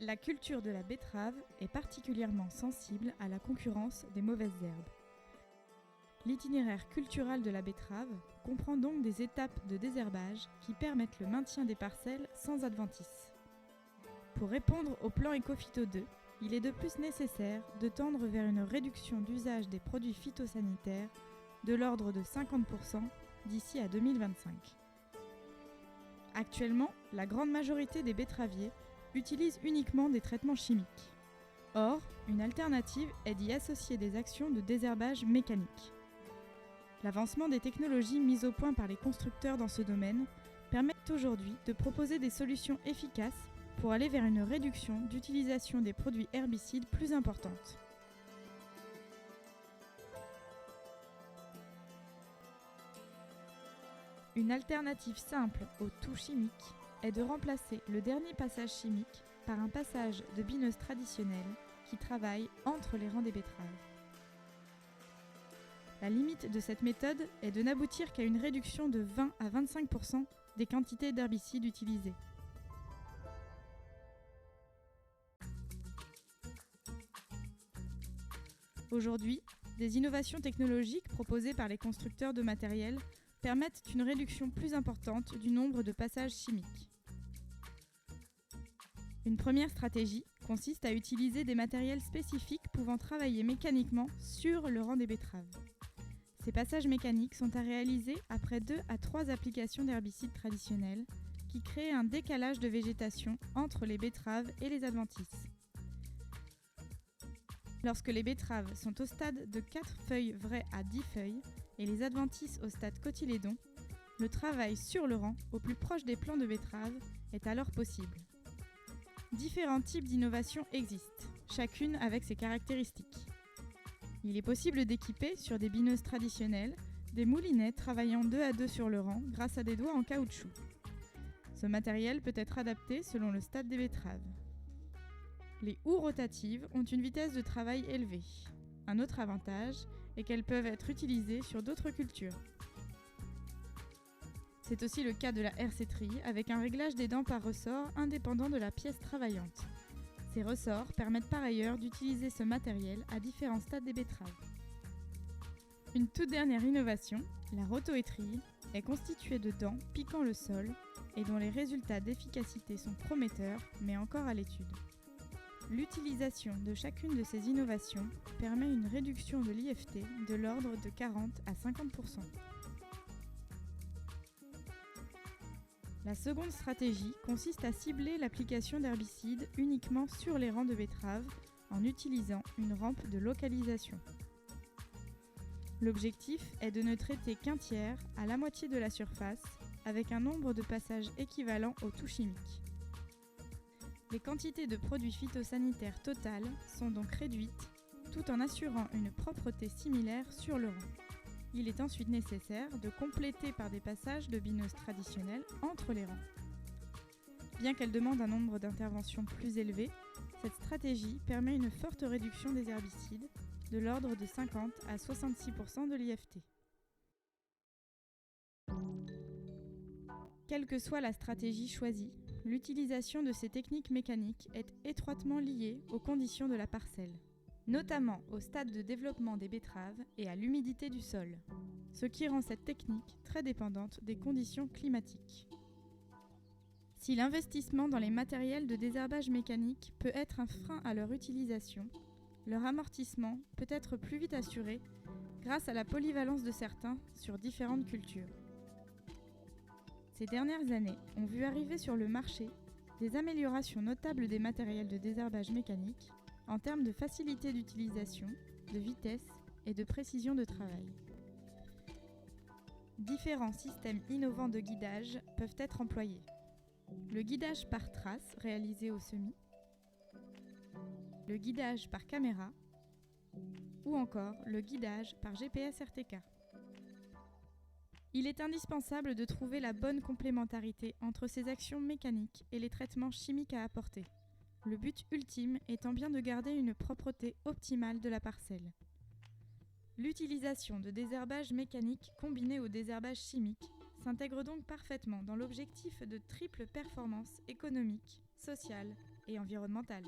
La culture de la betterave est particulièrement sensible à la concurrence des mauvaises herbes. L'itinéraire cultural de la betterave comprend donc des étapes de désherbage qui permettent le maintien des parcelles sans adventice. Pour répondre au plan Ecophyto 2, il est de plus nécessaire de tendre vers une réduction d'usage des produits phytosanitaires de l'ordre de 50% d'ici à 2025. Actuellement, la grande majorité des betteraviers utilisent uniquement des traitements chimiques. Or, une alternative est d'y associer des actions de désherbage mécanique. L'avancement des technologies mises au point par les constructeurs dans ce domaine permettent aujourd'hui de proposer des solutions efficaces pour aller vers une réduction d'utilisation des produits herbicides plus importante. Une alternative simple au tout chimique est de remplacer le dernier passage chimique par un passage de bineuse traditionnelle qui travaille entre les rangs des betteraves. La limite de cette méthode est de n'aboutir qu'à une réduction de 20 à 25% des quantités d'herbicides utilisées. Aujourd'hui, des innovations technologiques proposées par les constructeurs de matériel permettent une réduction plus importante du nombre de passages chimiques. Une première stratégie consiste à utiliser des matériels spécifiques pouvant travailler mécaniquement sur le rang des betteraves. Ces passages mécaniques sont à réaliser après 2 à 3 applications d'herbicides traditionnels qui créent un décalage de végétation entre les betteraves et les adventices. Lorsque les betteraves sont au stade de 4 feuilles vraies à 10 feuilles et les adventices au stade cotylédon, le travail sur le rang au plus proche des plants de betterave est alors possible. Différents types d'innovations existent, chacune avec ses caractéristiques. Il est possible d'équiper sur des bineuses traditionnelles des moulinets travaillant 2 à 2 sur le rang grâce à des doigts en caoutchouc. Ce matériel peut être adapté selon le stade des betteraves. Les houes rotatives ont une vitesse de travail élevée. Un autre avantage est qu'elles peuvent être utilisées sur d'autres cultures. C'est aussi le cas de la herséterie avec un réglage des dents par ressort indépendant de la pièce travaillante. Ces ressorts permettent par ailleurs d'utiliser ce matériel à différents stades des betteraves. Une toute dernière innovation, la rotoétrille, est constituée de dents piquant le sol et dont les résultats d'efficacité sont prometteurs mais encore à l'étude. L'utilisation de chacune de ces innovations permet une réduction de l'IFT de l'ordre de 40 à 50%. La seconde stratégie consiste à cibler l'application d'herbicides uniquement sur les rangs de betteraves en utilisant une rampe de localisation. L'objectif est de ne traiter qu'un tiers à la moitié de la surface avec un nombre de passages équivalent au tout chimique. Les quantités de produits phytosanitaires totales sont donc réduites tout en assurant une propreté similaire sur le rang. Il est ensuite nécessaire de compléter par des passages de bineuses traditionnelles entre les rangs. Bien qu'elle demande un nombre d'interventions plus élevé, cette stratégie permet une forte réduction des herbicides de l'ordre de 50 à 66% de l'IFT. Quelle que soit la stratégie choisie, l'utilisation de ces techniques mécaniques est étroitement liée aux conditions de la parcelle, notamment au stade de développement des betteraves et à l'humidité du sol, ce qui rend cette technique très dépendante des conditions climatiques. Si l'investissement dans les matériels de désherbage mécanique peut être un frein à leur utilisation, leur amortissement peut être plus vite assuré grâce à la polyvalence de certains sur différentes cultures. Ces dernières années ont vu arriver sur le marché des améliorations notables des matériels de désherbage mécanique en termes de facilité d'utilisation, de vitesse et de précision de travail. Différents systèmes innovants de guidage peuvent être employés. Le guidage par trace réalisé au semis, le guidage par caméra ou encore le guidage par GPS RTK. Il est indispensable de trouver la bonne complémentarité entre ces actions mécaniques et les traitements chimiques à apporter. Le but ultime étant bien de garder une propreté optimale de la parcelle. L'utilisation de désherbage mécanique combiné au désherbage chimique s'intègre donc parfaitement dans l'objectif de triple performance économique, sociale et environnementale.